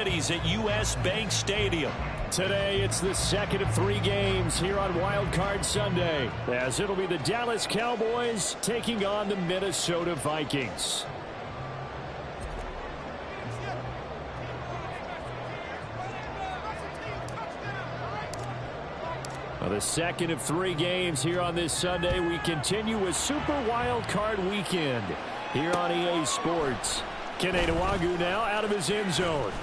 cities at U.S. Bank Stadium. Today, it's the second of 3 games here on Wild Card Sunday, as it'll be the Dallas Cowboys taking on the Minnesota Vikings. The second of 3 games here on this Sunday. We continue with Super Wild Card Weekend here on EA Sports. Kenny now out of his end zone.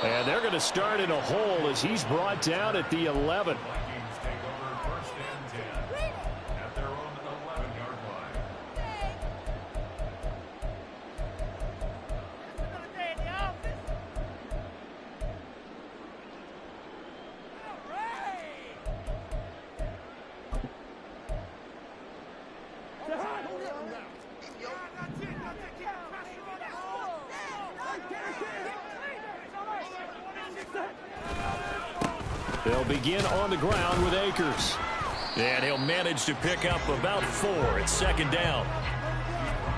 And they're going to start in a hole as he's brought down at the 11. They'll begin on the ground with Akers. And he'll manage to pick up about 4 at second down.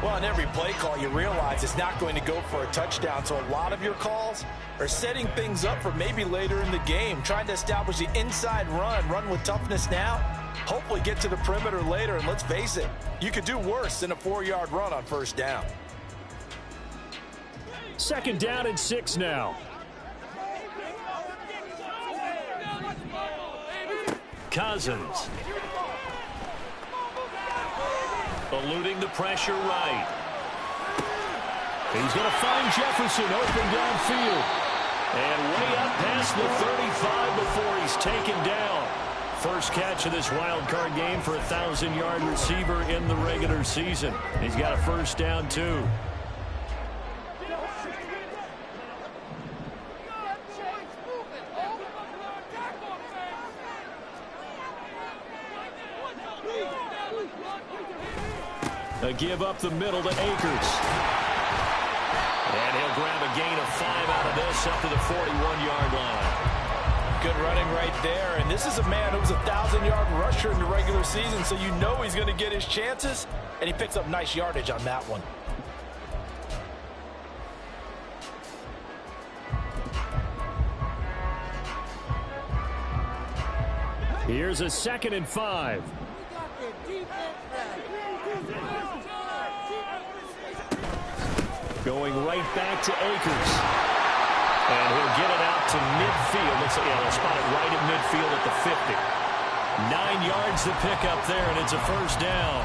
Well, on every play call, you realize it's not going to go for a touchdown. So a lot of your calls are setting things up for maybe later in the game, trying to establish the inside run with toughness now, hopefully get to the perimeter later. And let's face it, you could do worse than a 4-yard run on first down. Second down and 6 now. Cousins. Eluding the pressure right. He's going to find Jefferson open downfield. And way up past the 35 before he's taken down. First catch of this wild card game for a 1,000-yard receiver in the regular season. He's got a first down, too. A give up the middle to Akers. And he'll grab a gain of 5 out of this up to the 41-yard line. Good running right there. And this is a man who was a 1,000-yard rusher in the regular season, so you know he's going to get his chances, and he picks up nice yardage on that one. Here's a 2nd and 5. Going right back to Akers. And he'll get it out to midfield. Looks like they'll spot it right at midfield at the 50. 9 yards to pick up there, and it's a first down.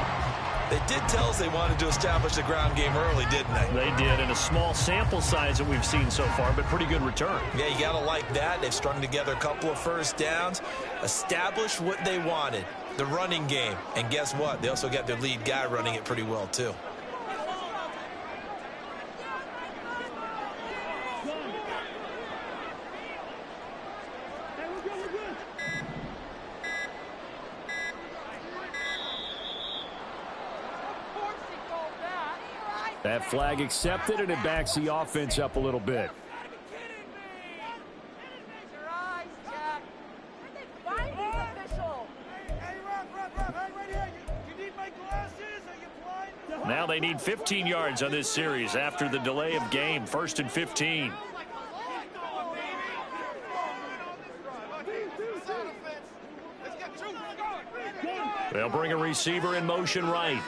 They did tell us they wanted to establish the ground game early, didn't they? They did, in a small sample size that we've seen so far, but pretty good return. Yeah, you got to like that. They've strung together a couple of first downs, established what they wanted, the running game. And guess what? They also got their lead guy running it pretty well, too. That flag accepted, and it backs the offense up a little bit. Now they need 15 yards on this series after the delay of game. 1st and 15. They'll bring a receiver in motion right.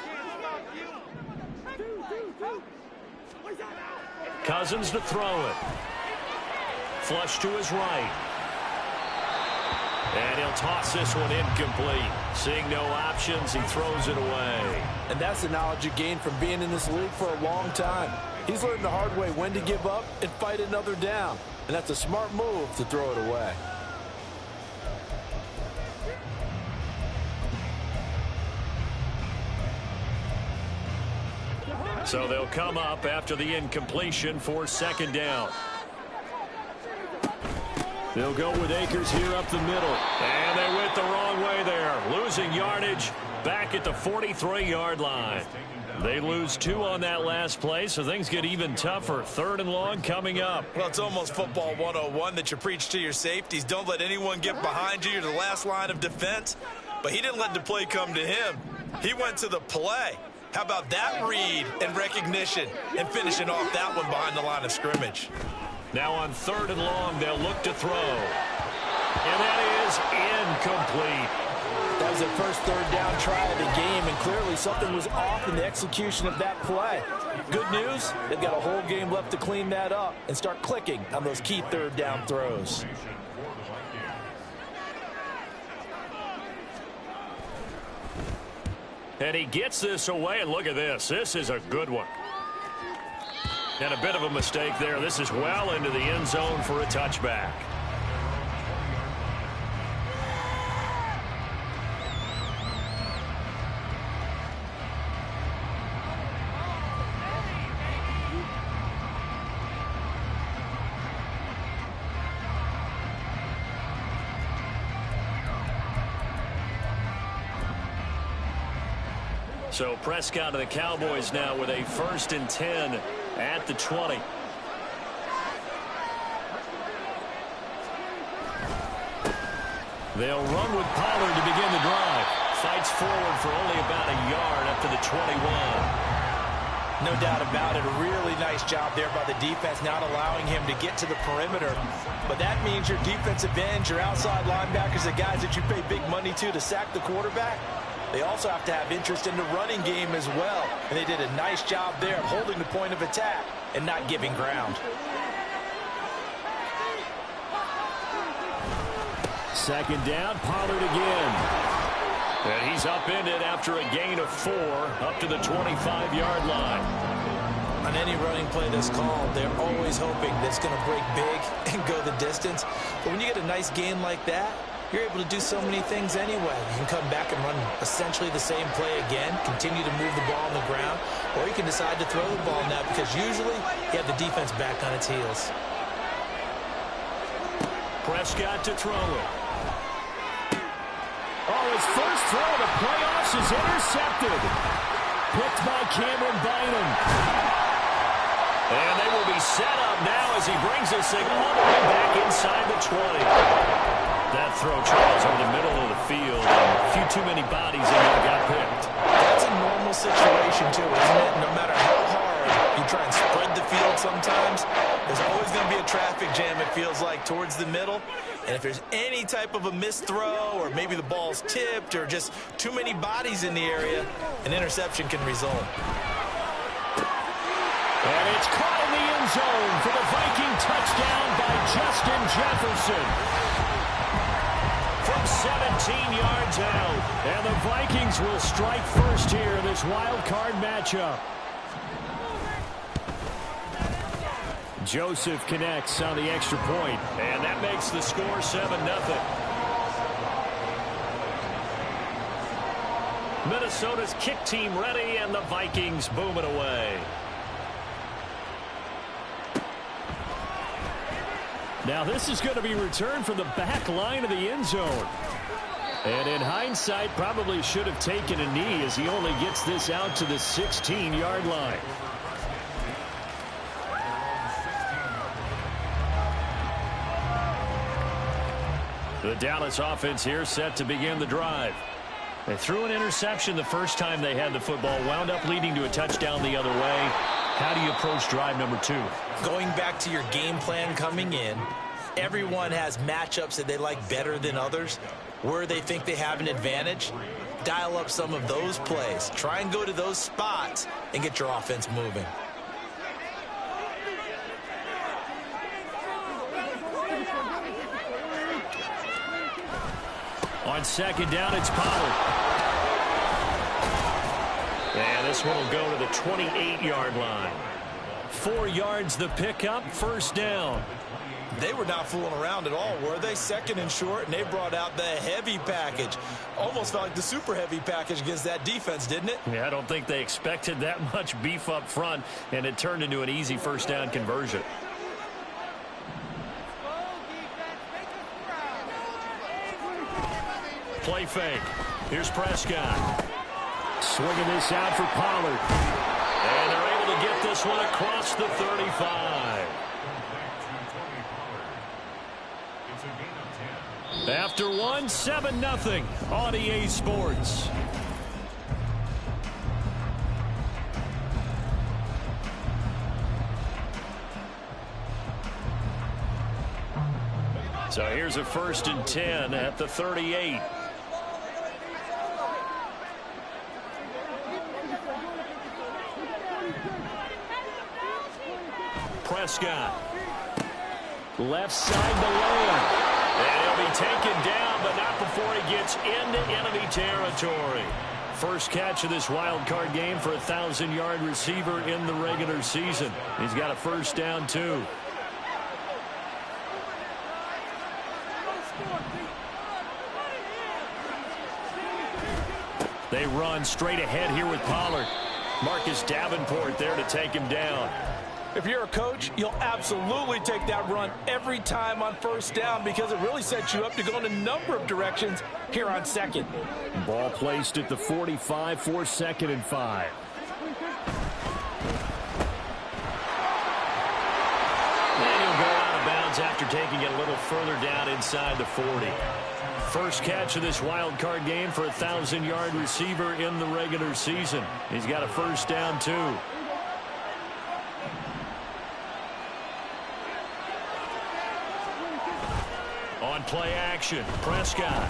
Cousins to throw it. Flush to his right. And he'll toss this one incomplete. Seeing no options, he throws it away. And that's the knowledge you gain from being in this league for a long time. He's learned the hard way when to give up and fight another down. And that's a smart move to throw it away. So they'll come up after the incompletion for 2nd down. They'll go with Akers here up the middle. And they went the wrong way there. Losing yardage back at the 43-yard line. They lose 2 on that last play, so things get even tougher. 3rd and long coming up. Well, it's almost football 101 that you preach to your safeties. Don't let anyone get behind you. You're the last line of defense. But he didn't let the play come to him. He went to the play. How about that read and recognition and finishing off that one behind the line of scrimmage? Now on 3rd and long, they'll look to throw. And that is incomplete. That was the first 3rd down try of the game, and clearly something was off in the execution of that play. Good news, they've got a whole game left to clean that up and start clicking on those key 3rd down throws. And he gets this away, and look at this. This is a good one. And a bit of a mistake there. This is well into the end zone for a touchback. So Prescott and the Cowboys now with a 1st and 10 at the 20. They'll run with Pollard to begin the drive. Fights forward for only about a yard up to the 21. No doubt about it. A really nice job there by the defense, not allowing him to get to the perimeter. But that means your defensive ends, your outside linebackers, the guys that you pay big money to sack the quarterback, they also have to have interest in the running game as well. And they did a nice job there of holding the point of attack and not giving ground. 2nd down, Pollard again. And he's upended after a gain of 4 up to the 25-yard line. On any running play that's called, they're always hoping that it's going to break big and go the distance. But when you get a nice gain like that, you're able to do so many things anyway. You can come back and run essentially the same play again, continue to move the ball on the ground, or you can decide to throw the ball now because usually you have the defense back on its heels. Prescott to throw it. Oh, his first throw of the playoffs is intercepted. Picked by Cameron Bynum. And they will be set up now as he brings this thing all the way back inside the 20. That throw travels over the middle of the field, and a few too many bodies in there got picked. That's a normal situation, too, isn't it? No matter how hard you try and spread the field sometimes, there's always going to be a traffic jam, it feels like, towards the middle. And if there's any type of a missed throw, or maybe the ball's tipped, or just too many bodies in the area, an interception can result. And it's caught in the end zone for the Viking touchdown by Justin Jefferson. From 17 yards out. And the Vikings will strike first here in this wild card matchup. Joseph connects on the extra point. And that makes the score 7-0. Minnesota's kick team ready, and the Vikings boom it away. Now this is going to be returned from the back line of the end zone. And in hindsight, probably should have taken a knee as he only gets this out to the 16-yard line. The Dallas offense here set to begin the drive. They threw an interception the first time they had the football, wound up leading to a touchdown the other way. How do you approach drive number 2? Going back to your game plan coming in, everyone has matchups that they like better than others. Where they think they have an advantage, dial up some of those plays. Try and go to those spots and get your offense moving. On 2nd down, it's Pollard. And this one will go to the 28-yard line. 4 yards the pickup, 1st down. They were not fooling around at all, were they? 2nd and short, and they brought out the heavy package. Almost felt like the super heavy package against that defense, didn't it? Yeah, I don't think they expected that much beef up front, and it turned into an easy 1st down conversion. Play fake. Here's Prescott. Swinging this out for Pollard. And they're able to get this one across the 35. After one, 7-0 on EA Sports. So here's a 1st and 10 at the 38. Prescott. Left side the lane. And he'll be taken down, but not before he gets into enemy territory. First catch of this wild card game for a 1,000-yard receiver in the regular season. He's got a first down, too. They run straight ahead here with Pollard. Marcus Davenport there to take him down. If you're a coach, you'll absolutely take that run every time on first down because it really sets you up to go in a number of directions here on second. Ball placed at the 45 for 2nd and 5. And he'll go out of bounds after taking it a little further down inside the 40. First catch of this wild card game for a 1,000-yard receiver in the regular season. He's got a first down, too. On play action, Prescott.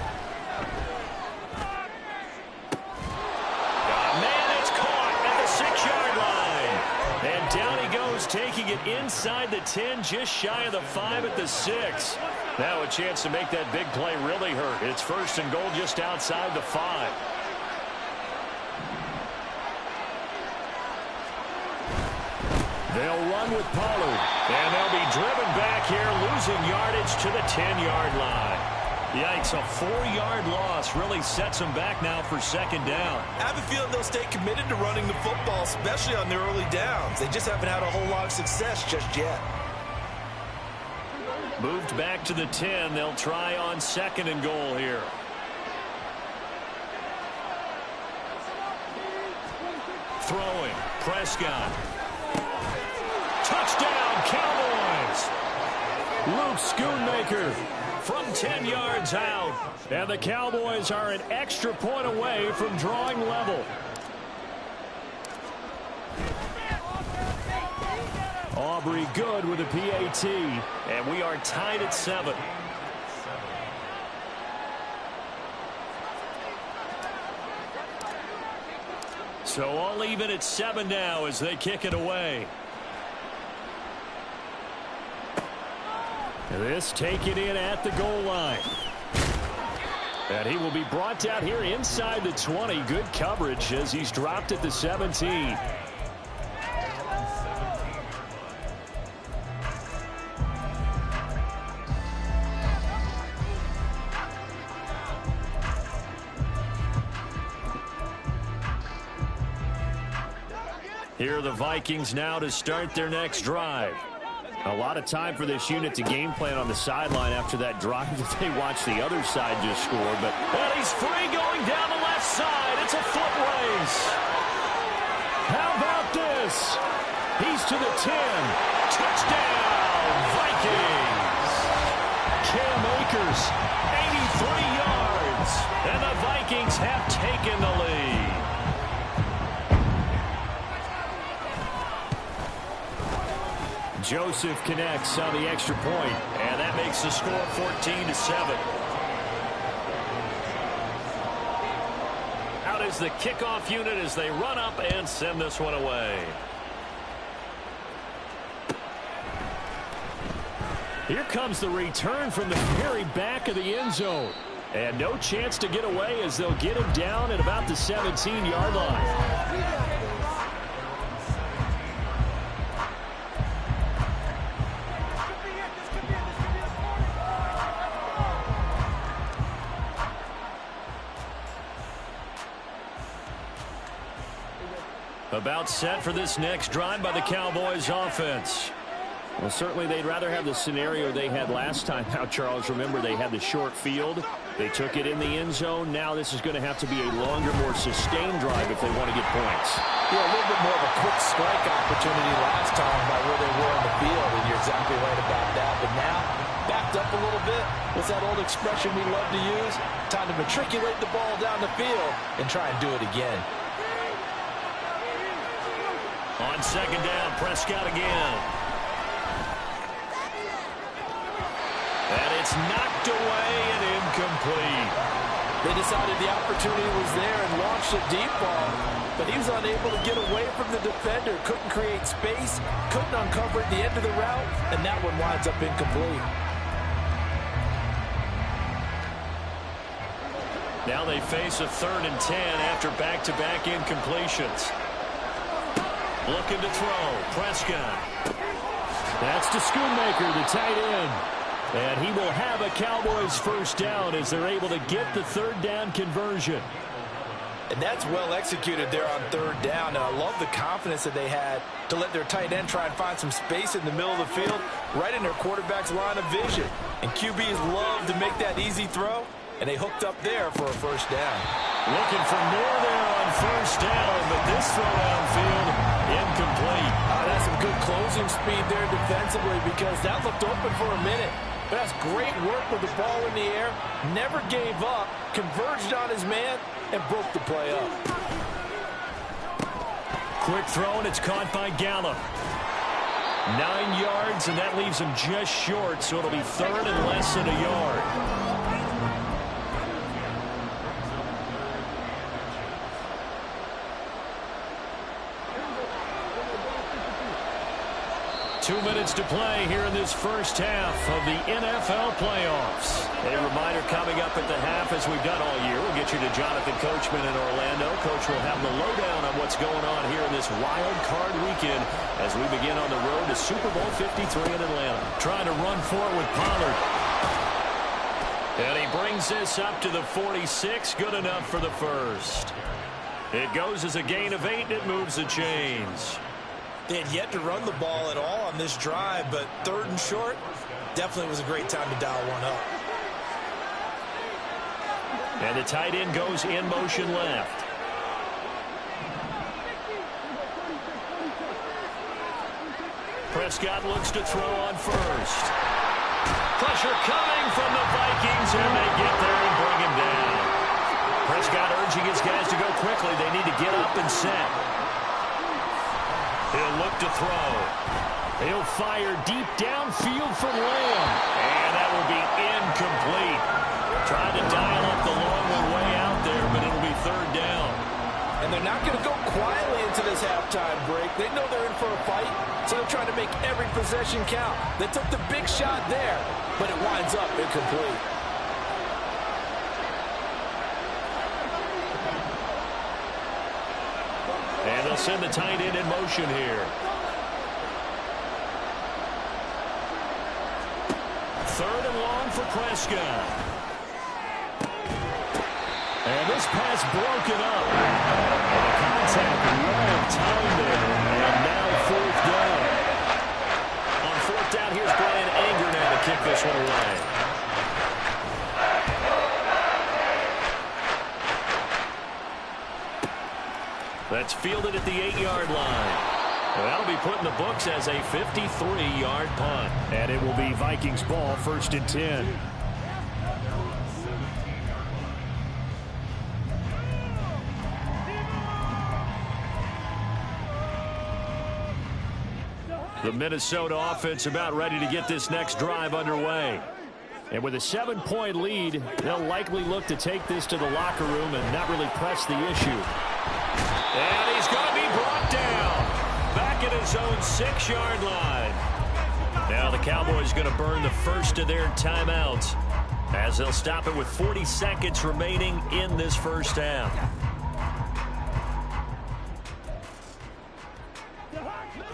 Man, it's caught at the 6-yard line. And down he goes, taking it inside the 10, just shy of the 5 at the 6. Now a chance to make that big play really hurt. It's 1st and goal just outside the 5. They'll run with Pollard, and they'll be driven back here, losing yardage to the 10-yard line. Yikes, a 4-yard loss really sets them back now for 2nd down. I have a feeling they'll stay committed to running the football, especially on their early downs. They just haven't had a whole lot of success just yet. Moved back to the 10. They'll try on 2nd and goal here. Throwing, Prescott. Touchdown, Cowboys! Luke Schoonmaker from 10 yards out. And the Cowboys are an extra point away from drawing level. Aubrey good with a PAT. And we are tied at 7. So all even at 7 now as they kick it away. This taken in at the goal line. And he will be brought down here inside the 20. Good coverage as he's dropped at the 17. Here are the Vikings now to start their next drive. A lot of time for this unit to game plan on the sideline after that drive that they watched the other side just score. And he's free going down the left side. It's a foot race. How about this? He's to the 10. Touchdown, Vikings. Cam Akers, 83 yards. And the Vikings have taken the lead. Joseph connects on the extra point, and that makes the score 14-7. Out is the kickoff unit as they run up and send this one away. Here comes the return from the very back of the end zone. And no chance to get away as they'll get him down at about the 17-yard line. About set for this next drive by the Cowboys offense. Well, certainly they'd rather have the scenario they had last time out, Charles. Remember, they had the short field. They took it in the end zone. Now this is going to have to be a longer, more sustained drive if they want to get points. Yeah, a little bit more of a quick strike opportunity last time by where they were on the field, and you're exactly right about that. But now, backed up a little bit. What's that old expression we love to use? Time to matriculate the ball down the field and try and do it again. On 2nd down, Prescott again. And It's knocked away and incomplete. They decided the opportunity was there and launched a deep ball, but he was unable to get away from the defender. Couldn't create space, couldn't uncover at the end of the route, and that one winds up incomplete. Now they face a 3rd and 10 after back-to-back incompletions. Looking to throw. Prescott. That's to Schoonmaker, the tight end. And he will have a Cowboys first down as they're able to get the 3rd down conversion. And that's well executed there on 3rd down. And I love the confidence that they had to let their tight end try and find some space in the middle of the field, right in their quarterback's line of vision. And QBs love to make that easy throw, and they hooked up there for a first down. Looking for more there on first down, but this throw downfield, incomplete. That's some good closing speed there defensively, because that looked open for a minute. But that's great work with the ball in the air. Never gave up, converged on his man, and broke the play up. Quick throw, and it's caught by Gallup. 9 yards, and that leaves him just short, so it'll be 3rd and less than a yard. 2 minutes to play here in this first half of the NFL playoffs. A reminder coming up at the half, as we've done all year. We'll get you to Jonathan Coachman in Orlando. Coach will have the lowdown on what's going on here in this wild card weekend as we begin on the road to Super Bowl 53 in Atlanta. Trying to run for it with Pollard. And he brings this up to the 46. Good enough for the first. It goes as a gain of 8, and it moves the chains. They had yet to run the ball at all on this drive, but 3rd and short definitely was a great time to dial one up. And the tight end goes in motion left. Prescott looks to throw on first. Pressure coming from the Vikings, and they get there and bring him down. Prescott urging his guys to go quickly. They need to get up and set. He'll look to throw. He'll fire deep downfield from Lamb. And that will be incomplete. Trying to dial up the long one way out there, but it'll be 3rd down. And they're not going to go quietly into this halftime break. They know they're in for a fight, so they're trying to make every possession count. They took the big shot there, but it winds up incomplete. And they'll send the tight end in motion here. 3rd and long for Prescott. And this pass broken up. And the contact well timed there. And now 4th down. On 4th down, here's Brian Anger now to kick this one away. That's fielded at the 8-yard line. That'll be put in the books as a 53-yard punt. And it will be Vikings ball, 1st and 10. The Minnesota offense about ready to get this next drive underway. And with a 7-point lead, they'll likely look to take this to the locker room and not really press the issue. And he's going to be brought down back at his own 6-yard line. Now the Cowboys going to burn the first of their timeouts as they'll stop it with 40 seconds remaining in this first half.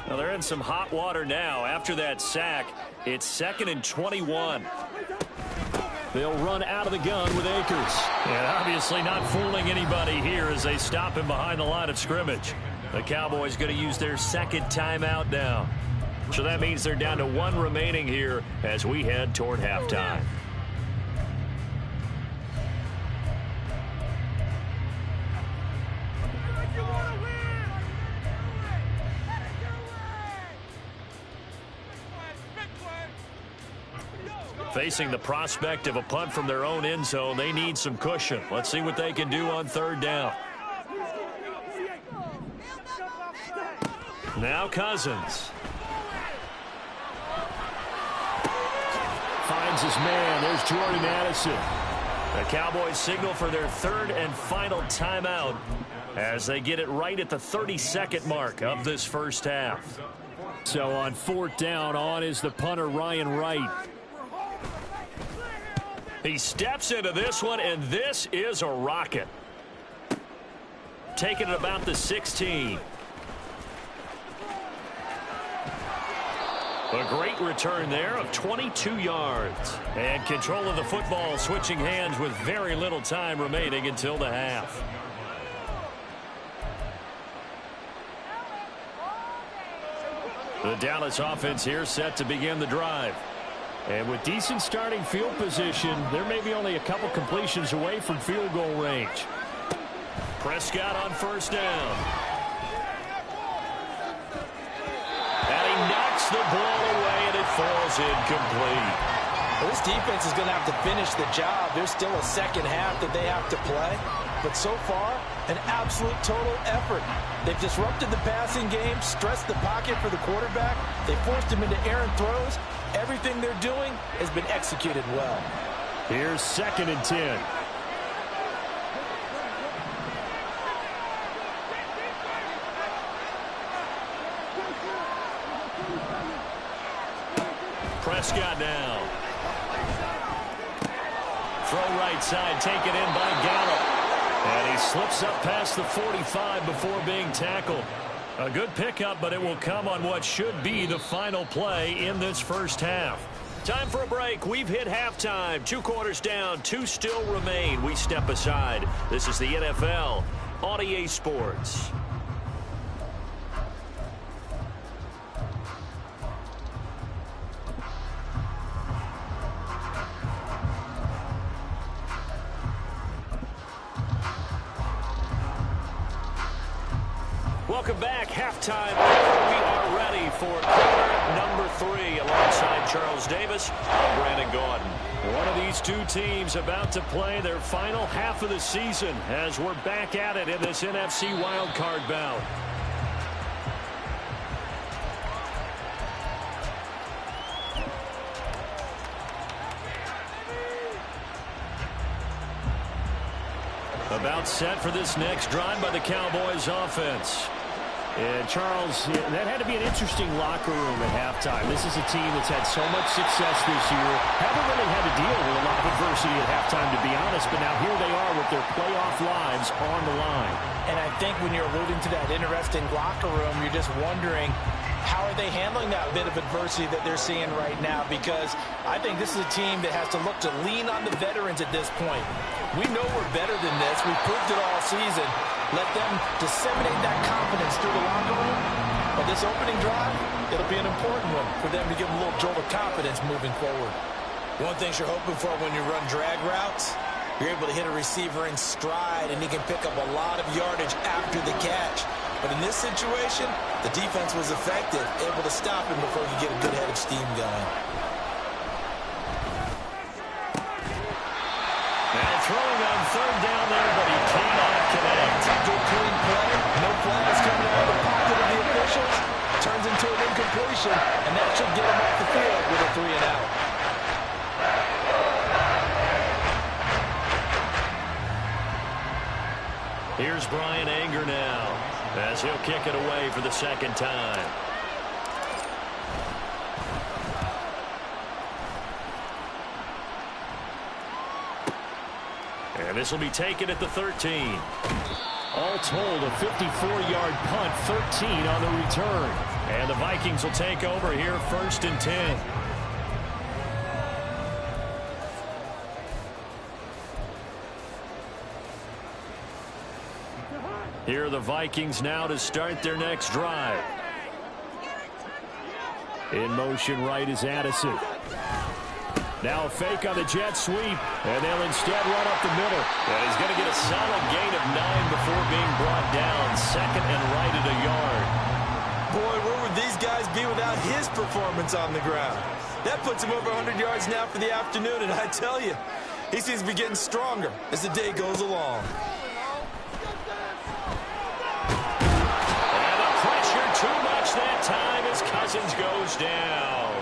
Now they're in some hot water now. After that sack, it's 2nd and 21. They'll run out of the gun with Akers. And obviously not fooling anybody here as they stop him behind the line of scrimmage. The Cowboys going to use their 2nd timeout now. So that means they're down to 1 remaining here as we head toward halftime. Facing the prospect of a punt from their own end zone, they need some cushion. Let's see what they can do on 3rd down. Now Cousins. finds his man. There's Jordan Addison. The Cowboys signal for their third and final timeout as they get it right at the 32nd mark of this first half. So on fourth down, on is the punter, Ryan Wright. He steps into this one, and this is a rocket. Taking it about the 16. A great return there of 22 yards. And control of the football switching hands with very little time remaining until the half. The Dallas offense here set to begin the drive. And with decent starting field position, they're maybe only a couple completions away from field goal range. Prescott on first down. And he knocks the ball away, and it falls incomplete. Well, this defense is going to have to finish the job. There's still a second half that they have to play. But so far, an absolute total effort. They've disrupted the passing game, stressed the pocket for the quarterback. They forced him into errant throws. Everything they're doing has been executed well. Here's 2nd and 10. Prescott now. Throw right side, taken in by Gallup. And he slips up past the 45 before being tackled. A good pickup, but it will come on what should be the final play in this first half. Time for a break. We've hit halftime. 2 quarters down, 2 still remain. We step aside. This is the NFL on EA Sports. Welcome back. Halftime. We are ready for quarter number 3 alongside Charles Davis. I'm Brandon Gaudin. One of these two teams about to play their final half of the season as we're back at it in this NFC wildcard bout. About set for this next drive by the Cowboys offense. And Charles, that had to be an interesting locker room at halftime. This is a team that's had so much success this year. Haven't really had to deal with a lot of adversity at halftime, to be honest. But now here they are with their playoff lives on the line. And I think when you're alluding to that interesting locker room, you're just wondering, how are they handling that bit of adversity that they're seeing right now? Because I think this is a team that has to look to lean on the veterans at this point. We know we're better than this. We've proved it all season. Let them disseminate that confidence through the locker room. But this opening drive, it'll be an important one for them to give them a little jolt of confidence moving forward. One thing you're hoping for when you run drag routes, you're able to hit a receiver in stride, and he can pick up a lot of yardage after the catch. But in this situation, the defense was effective, able to stop him before he could get a good head of steam going. And throwing on third down there, but he cannot connect. Good clean play, no flags coming out of the pocket of the officials. Turns into an incompletion, and that should get him off the field with a 3-and-out. Here's Brian Anger now, as he'll kick it away for the second time. And this will be taken at the 13. All told, a 54-yard punt, 13 on the return. And the Vikings will take over here, 1st and 10. Here are the Vikings now to start their next drive. In motion right is Addison. Now a fake on the jet sweep, and they'll instead run up the middle. And he's going to get a solid gain of 9 before being brought down. 2nd and right at a yard. Boy, where would these guys be without his performance on the ground? That puts him over 100 yards now for the afternoon, and I tell you, he seems to be getting stronger as the day goes along. And the pressure too much that time as Cousins goes down.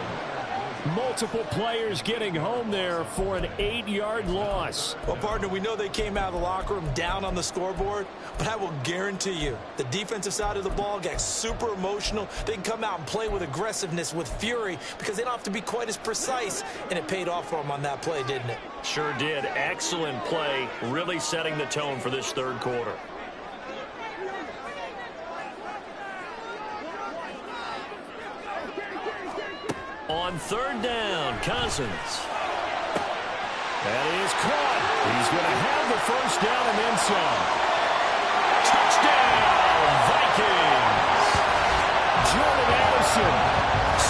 Multiple players getting home there for an 8-yard loss. Well, partner, we know they came out of the locker room down on the scoreboard, but I will guarantee you the defensive side of the ball got super emotional. They can come out and play with aggressiveness, with fury, because they don't have to be quite as precise, and it paid off for them on that play, didn't it? Sure did. Excellent play, really setting the tone for this third quarter. On third down, Cousins. That is caught. He's going to have the first down and then some. Touchdown, Vikings. Jordan Addison,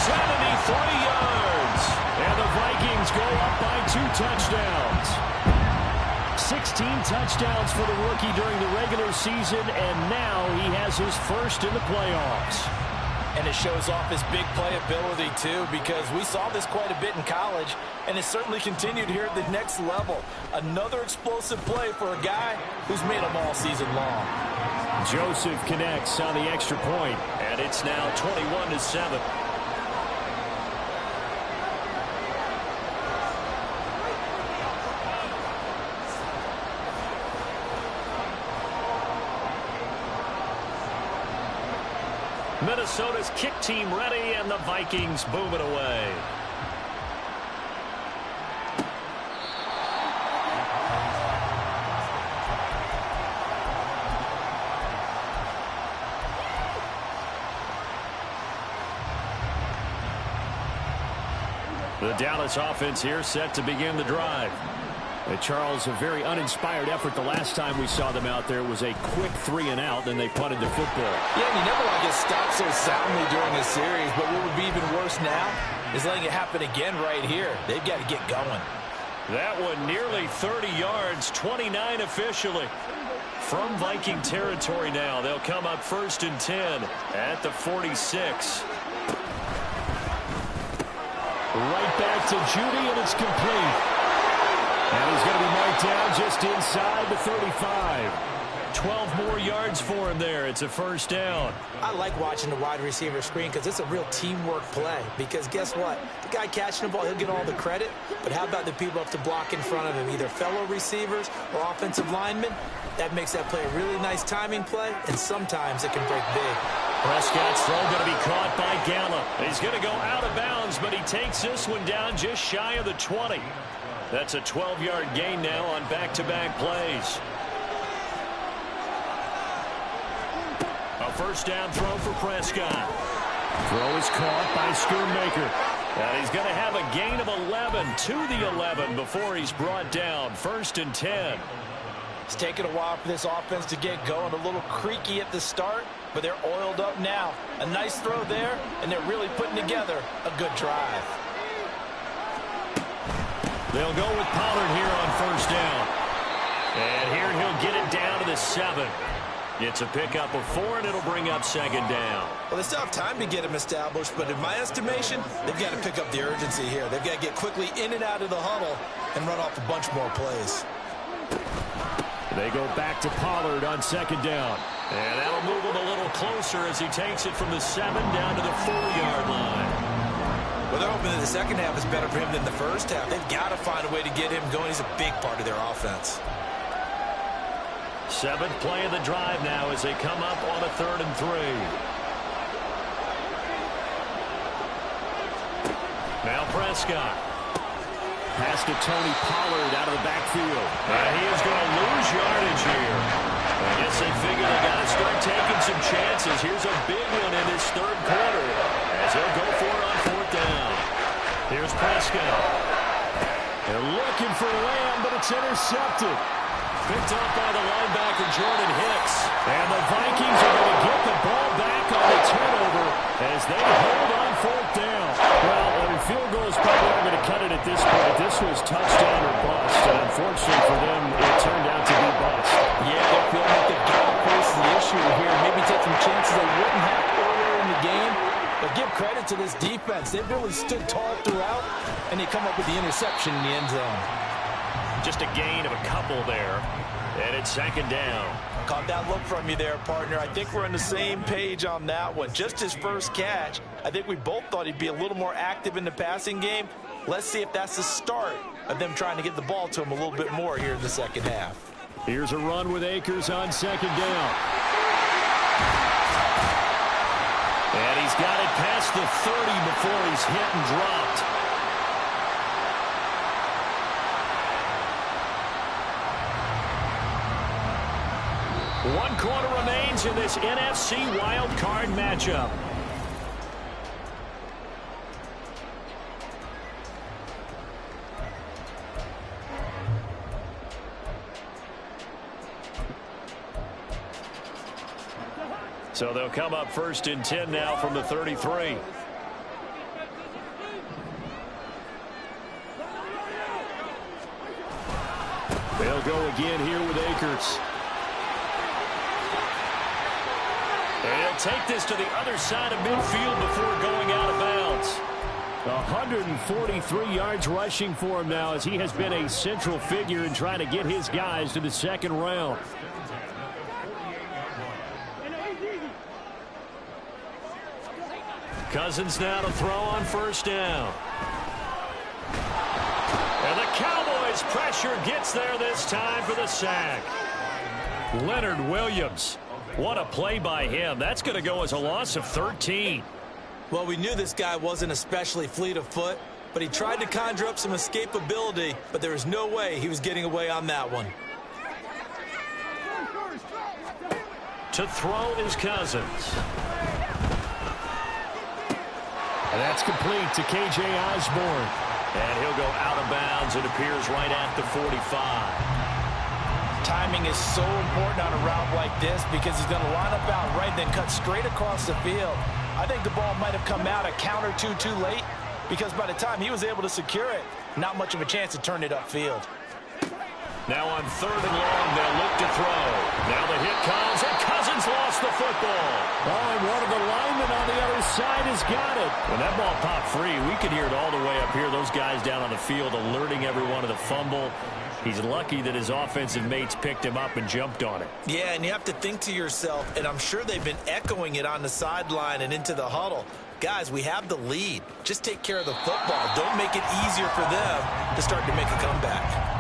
73 yards. and the Vikings go up by 2 touchdowns. 16 touchdowns for the rookie during the regular season, and now he has his first in the playoffs. And it shows off his big play ability, too, because we saw this quite a bit in college, and it certainly continued here at the next level. Another explosive play for a guy who's made them all season long. Joseph connects on the extra point, and it's now 21-7. Minnesota's kick team ready, and the Vikings boom it away. The Dallas offense here set to begin the drive. Charles, a very uninspired effort the last time we saw them out there. It was a quick 3-and-out, then they punted the football. Yeah, and you never want to get stopped so soundly during a series, but what would be even worse now is letting it happen again right here. They've got to get going. That one nearly 30 yards, 29 officially. From Viking territory now, they'll come up 1st and 10 at the 46. Right back to Judy, and it's complete. And he's going to be marked down just inside the 35. 12 more yards for him there. It's a first down. I like watching the wide receiver screen because it's a real teamwork play. Because guess what? The guy catching the ball, he'll get all the credit. But how about the people have to block in front of him, either fellow receivers or offensive linemen? That makes that play a really nice timing play, and sometimes it can break big. Prescott's throw going to be caught by Gallup. He's going to go out of bounds, but he takes this one down just shy of the 20. That's a 12-yard gain now on back-to-back plays. A first down throw for Prescott. Throw is caught by Schoonmaker. And he's going to have a gain of 11 to the 11 before he's brought down. 1st and 10. It's taken a while for this offense to get going. A little creaky at the start, but they're oiled up now. A nice throw there, and they're really putting together a good drive. They'll go with Pollard here on first down. And here he'll get it down to the 7. It's a pickup of 4, and it'll bring up 2nd down. Well, they still have time to get him established, but in my estimation, they've got to pick up the urgency here. They've got to get quickly in and out of the huddle and run off a bunch more plays. They go back to Pollard on 2nd down. And that'll move him a little closer as he takes it from the 7 down to the 4-yard line. Well, they're hoping that the second half is better for him than the first half. They've got to find a way to get him going. He's a big part of their offense. 7th play of the drive now as they come up on a 3rd and 3. Now Prescott. Pass to Tony Pollard out of the backfield. And he is going to lose yardage here. I guess they figure they got to start taking some chances. Here's a big one in this 3rd quarter as they'll go for it on 4th down. Here's Prescott. They're looking for Lamb, but it's intercepted. Picked up by the linebacker, Jordan Hicks. And the Vikings are going to get the ball back on the turnover as they hold on 4th down. Well, field goals probably aren't going to cut it at this point. This was touchdown or bust, and unfortunately for them, it turned out to be bust. Yeah, they're feeling like they've got to face the issue here. Maybe take some chances they wouldn't have earlier in the game. But give credit to this defense. They've really stood tall throughout, and they come up with the interception in the end zone. Just a gain of a couple there. And it's second down. Caught that look from you there, partner. I think we're on the same page on that one. Just his first catch. I think we both thought he'd be a little more active in the passing game. Let's see if that's the start of them trying to get the ball to him a little bit more here in the second half. Here's a run with Akers on second down. And he's got it past the 30 before he's hit and dropped. One quarter remains in this NFC wild card matchup. So they'll come up first and 10 now from the 33. They'll go again here with Akers. And he'll take this to the other side of midfield before going out of bounds. 143 yards rushing for him now as he has been a central figure in trying to get his guys to the second round. Cousins now to throw on first down. And the Cowboys pressure gets there this time for the sack. Leonard Williams. What a play by him. That's going to go as a loss of 13. Well, we knew this guy wasn't especially fleet of foot, but he tried to conjure up some escapability, but there was no way he was getting away on that one. To throw is Cousins. And that's complete to K.J. Osborne. And he'll go out of bounds. It appears right at the 45. Timing is so important on a route like this because he's going to line up out right, then cut straight across the field. I think the ball might have come out a count or two too late because by the time he was able to secure it, not much of a chance to turn it upfield. Now on third and long, they'll look to throw. Now the hit comes, and Cousins lost the football. Oh, and one of the linemen on the other side has got it. When that ball popped free, we could hear it all the way up here. Those guys down on the field alerting everyone of the fumble. He's lucky that his offensive mates picked him up and jumped on it. Yeah, and you have to think to yourself, and I'm sure they've been echoing it on the sideline and into the huddle. Guys, we have the lead. Just take care of the football. Don't make it easier for them to start to make a comeback.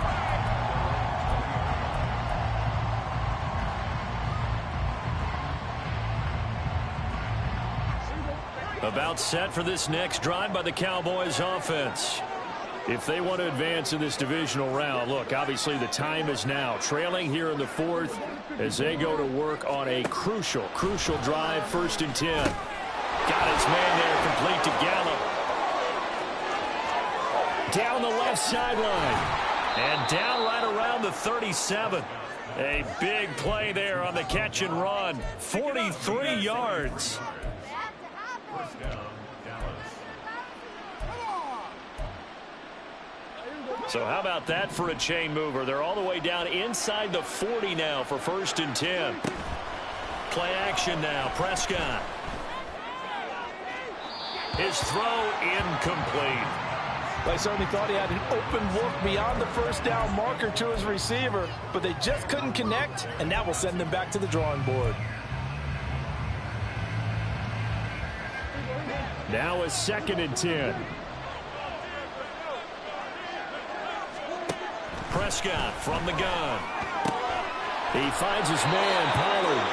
About set for this next drive by the Cowboys offense. If they want to advance in this divisional round, look, obviously the time is now. Trailing here in the fourth as they go to work on a crucial drive, first and 10. Got his man there, complete to Gallup. Down the left sideline. And down right around the 37. A big play there on the catch and run. 43 yards. So how about that for a chain mover? They're all the way down inside the 40 now for first and 10. Play action now. Prescott. His throw incomplete. I certainly thought he had an open look beyond the first down marker to his receiver, but they just couldn't connect, and that will send them back to the drawing board. Now a second and 10. Prescott from the gun. He finds his man, Pollard.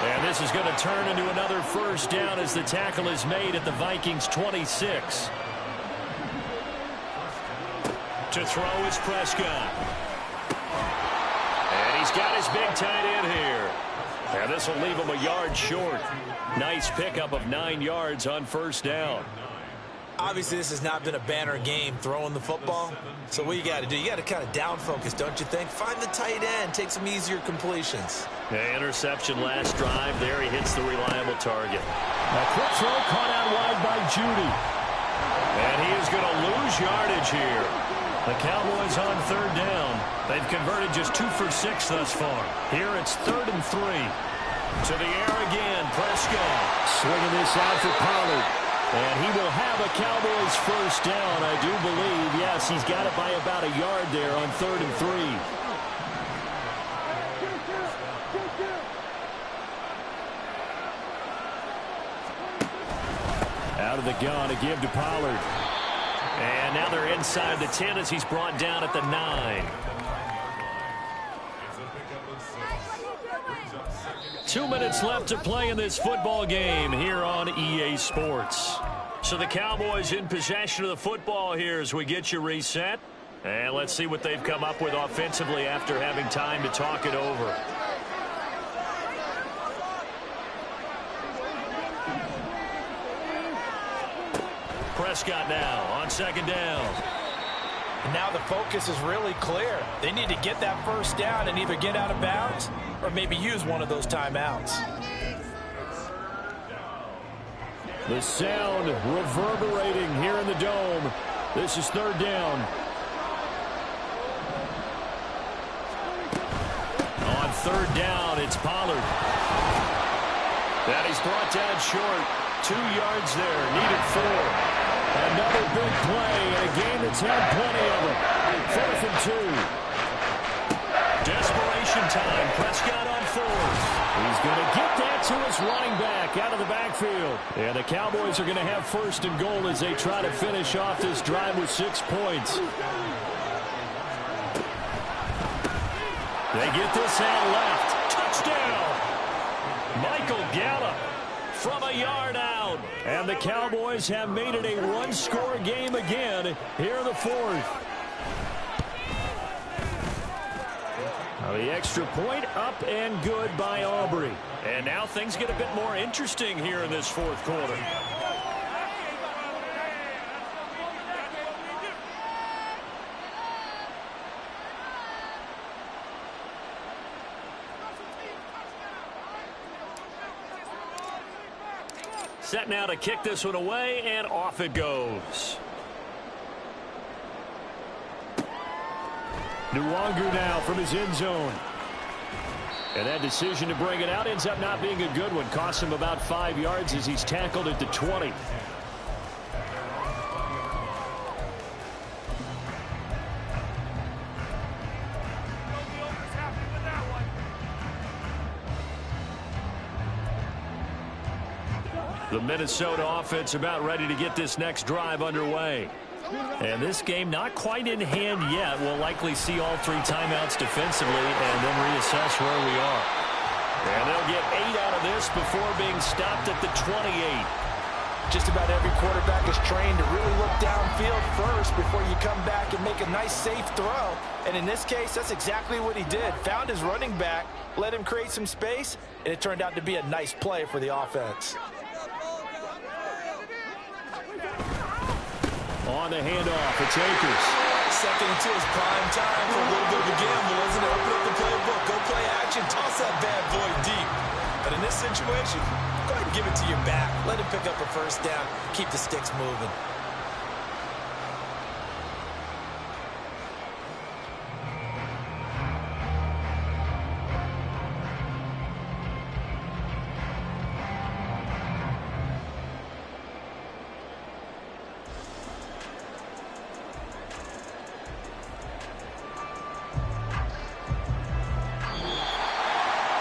And this is going to turn into another first down as the tackle is made at the Vikings 26. To throw is Prescott. And he's got his big tight end here. And this will leave him a yard short. Nice pickup of 9 yards on first down. Obviously, this has not been a banner game throwing the football. So what you got to do, you got to kind of down focus, don't you think? Find the tight end, take some easier completions. The interception last drive there. He hits the reliable target. A quick throw caught out wide by Judy. And he is going to lose yardage here. The Cowboys on third down. They've converted just 2 for 6 thus far. Here it's 3rd and 3. To the air again, Prescott. Swinging this out for Pollard. And he will have a Cowboys first down, I do believe. Yes, He's got it by about a yard there on 3rd and 3. Out of the gun, a give to Pollard. And now they're inside the 10 as he's brought down at the 9. 2 minutes left to play in this football game here on EA Sports. So the Cowboys in possession of the football here as we get you reset. And let's see what they've come up with offensively after having time to talk it over. Prescott now on 2nd down. And now the focus is really clear. They need to get that first down and either get out of bounds or maybe use one of those timeouts. The sound reverberating here in the dome. This is 3rd down. On 3rd down, it's Pollard. That he's brought down short. 2 yards there, needed 4. Another big play in a game that's had plenty of them. 4th and 2. Desperation time. Prescott on 4th. He's going to get that to his running back out of the backfield. And the Cowboys are going to have 1st and goal as they try to finish off this drive with 6 points. They get this out left. Touchdown! Michael Gallup from a yard out. And the Cowboys have made it a one-score game again here in the 4th. Now the extra point up and good by Aubrey. And now things get a bit more interesting here in this 4th quarter. Set now to kick this one away, and off it goes. Nwangu now from his end zone. And that decision to bring it out ends up not being a good one. Costs him about 5 yards as he's tackled at the 20. The Minnesota offense about ready to get this next drive underway. And this game not quite in hand yet. We'll likely see all 3 timeouts defensively and then reassess where we are. And they'll get 8 out of this before being stopped at the 28. Just about every quarterback is trained to really look downfield first before you come back and make a nice, safe throw. And in this case, that's exactly what he did. Found his running back, let him create some space, and it turned out to be a nice play for the offense. On the handoff, it's Akers. 2nd and 2 is prime time for a little bit of a gamble, isn't it? Open up the playbook, go play action, toss that bad boy deep. But in this situation, go ahead and give it to your back. Let him pick up a first down, keep the sticks moving.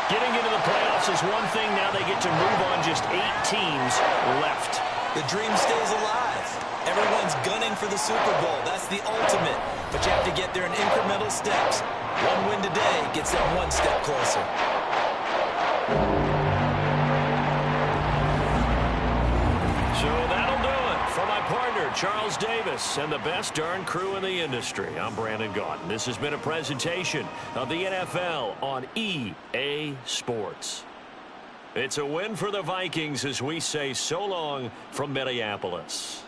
Getting into the playoffs is one thing. Now they get to move on. Just 8 teams left. The dream stays alive. Everyone's gunning for the Super Bowl. That's the ultimate. But you have to get there in incremental steps. One win today gets them one step closer. So that'll do it. For my partner, Charles Davis, and the best darn crew in the industry, I'm Brandon Gaudin. This has been a presentation of the NFL on EA Sports. It's a win for the Vikings as we say so long from Minneapolis.